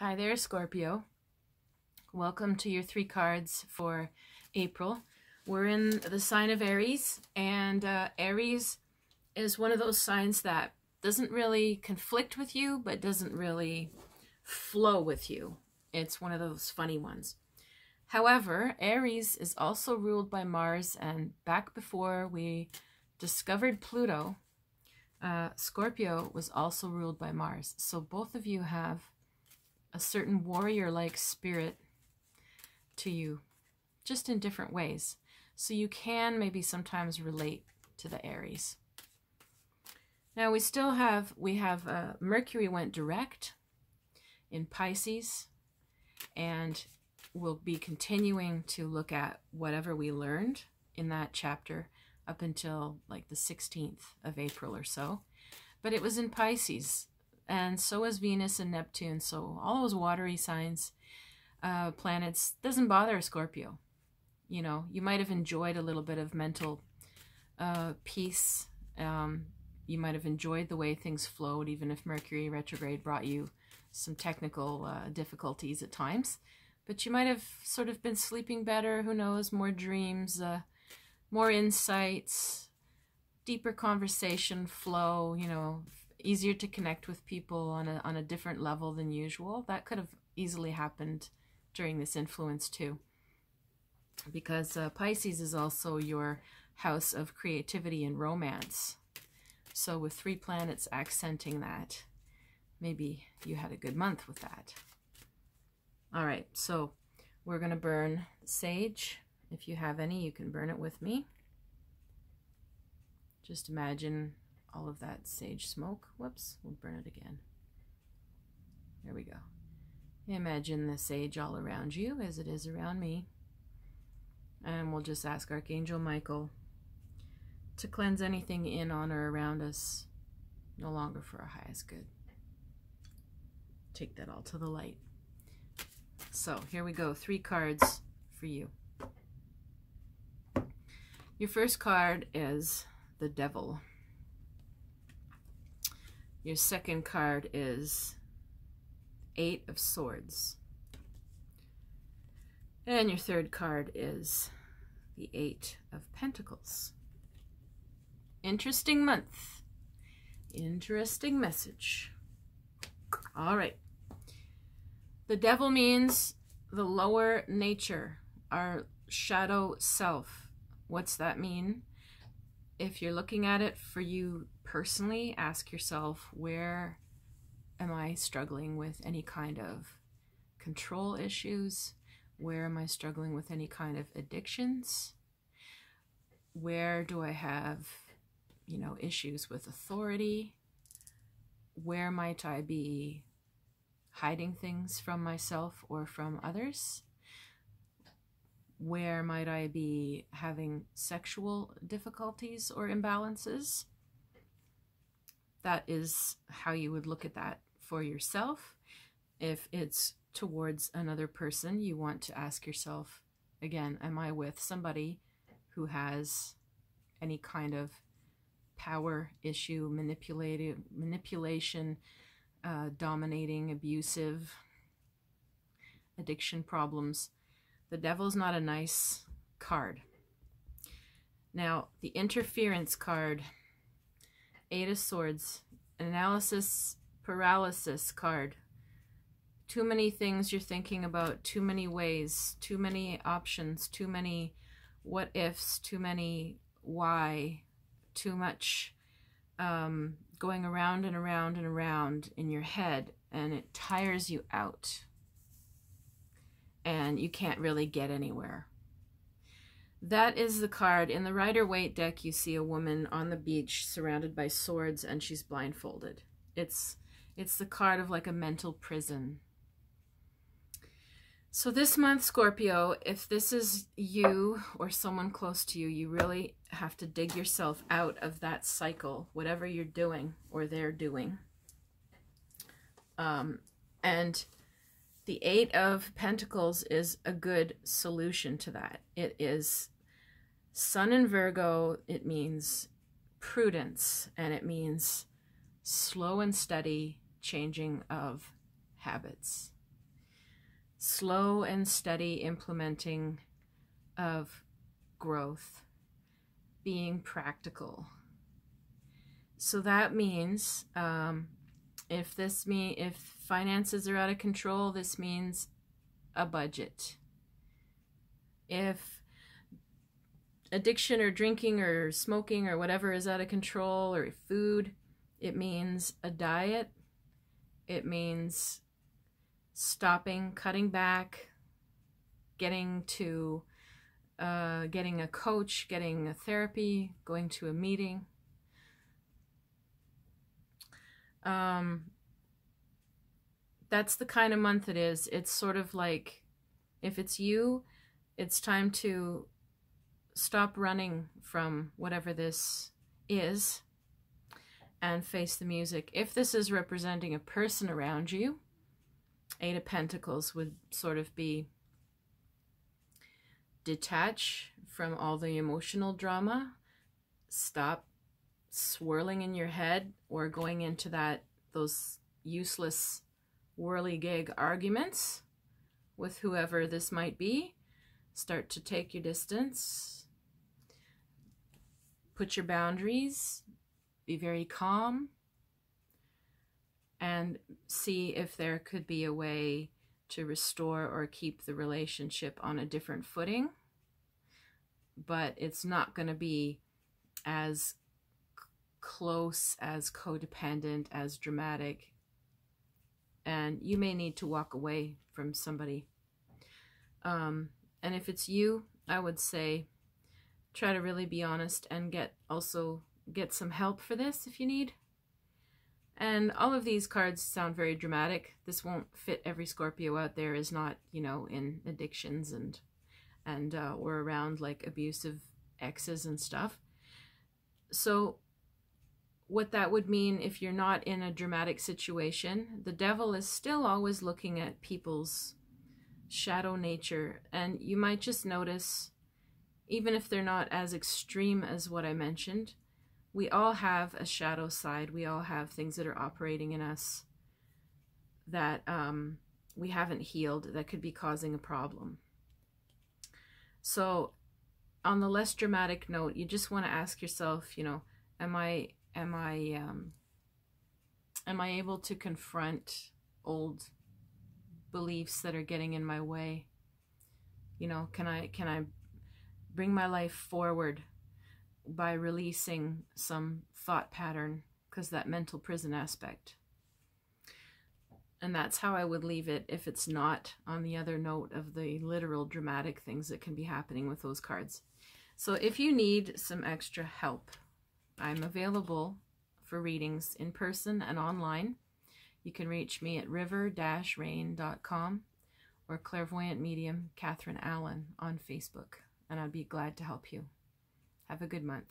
Hi there, Scorpio. Welcome to your 3 cards for April. We're in the sign of Aries, and Aries is one of those signs that doesn't really conflict with you, but doesn't really flow with you. It's one of those funny ones. However, Aries is also ruled by Mars, and back before we discovered Pluto, Scorpio was also ruled by Mars. So both of you have a certain warrior-like spirit to you, just in different ways. So you can maybe sometimes relate to the Aries. Now we have Mercury went direct in Pisces, and we'll be continuing to look at whatever we learned in that chapter up until like the 16th of April or so. But it was in Pisces. And so is Venus and Neptune. So all those watery signs, planets, doesn't bother Scorpio. You know, you might have enjoyed a little bit of mental peace. You might have enjoyed the way things flowed, even if Mercury retrograde brought you some technical difficulties at times. But you might have sort of been sleeping better, who knows, more dreams, more insights, deeper conversation flow, you know, easier to connect with people on a different level than usual. That could have easily happened during this influence too, because Pisces is also your house of creativity and romance. So with 3 planets accenting that, maybe you had a good month with that. All right, so we're going to burn sage. If you have any, you can burn it with me. Just imagine all of that sage smoke. Whoops, we'll burn it again. There we go. Imagine the sage all around you as it is around me. And we'll just ask Archangel Michael to cleanse anything in, on, or around us, no longer for our highest good. Take that all to the light. So here we go, 3 cards for you. Your first card is the Devil. Your second card is 8 of Swords. And your third card is the 8 of Pentacles. Interesting month. Interesting message. All right. The Devil means the lower nature, our shadow self. What's that mean? If you're looking at it for you personally, ask yourself, where am I struggling with any kind of control issues? Where am I struggling with any kind of addictions? Where do I have, you know, issues with authority? Where might I be hiding things from myself or from others? Where might I be having sexual difficulties or imbalances? That is how you would look at that for yourself. If it's towards another person, you want to ask yourself, again, am I with somebody who has any kind of power issue, manipulation, dominating, abusive, addiction problems? The Devil's not a nice card. Now, the Interference card, 8 of Swords, analysis paralysis card. Too many things you're thinking about, too many ways, too many options, too many what ifs, too many why, too much going around and around and around in your head, and it tires you out. And you can't really get anywhere. That is the card. In the Rider-Waite deck, you see a woman on the beach surrounded by swords, and she's blindfolded. It's the card of like a mental prison. So this month, Scorpio, if this is you or someone close to you, you really have to dig yourself out of that cycle, whatever you're doing or they're doing. And the 8 of Pentacles is a good solution to that. It is Sun in Virgo. It means prudence, and it means slow and steady changing of habits. slow and steady implementing of growth, being practical. So that means if finances are out of control, this means a budget. If addiction or drinking or smoking or whatever is out of control, or food, it means a diet. It means stopping, cutting back, getting a coach, getting a therapy, going to a meeting. That's the kind of month it is. It's sort of like, if it's you, it's time to stop running from whatever this is and face the music. If this is representing a person around you, Eight of Pentacles would sort of be detach from all the emotional drama, stop swirling in your head or going into those useless whirligig arguments with whoever this might be. Start to take your distance, put your boundaries, be very calm, and see if there could be a way to restore or keep the relationship on a different footing. But it's not going to be as close, as codependent, as dramatic, and you may need to walk away from somebody. And if it's you, I would say try to really be honest and get some help for this if you need. And all of these cards sound very dramatic. This won't fit every Scorpio out there, is not, in addictions and or around like abusive exes and stuff. So what that would mean if you're not in a dramatic situation, the devil is still always looking at people's shadow nature. And you might just notice, even if they're not as extreme as what I mentioned, we all have a shadow side. We all have things that are operating in us that we haven't healed, that could be causing a problem. So on the less dramatic note, you just want to ask yourself, am I able to confront old beliefs that are getting in my way? Can I bring my life forward by releasing some thought pattern, because that mental prison aspect. And that's how I would leave it if it's not on the other note of the literal dramatic things that can be happening with those cards. So if you need some extra help, I'm available for readings in person and online. You can reach me at river-rain.com or Clairvoyant Medium Catherine Allen on Facebook, and I'd be glad to help you. Have a good month.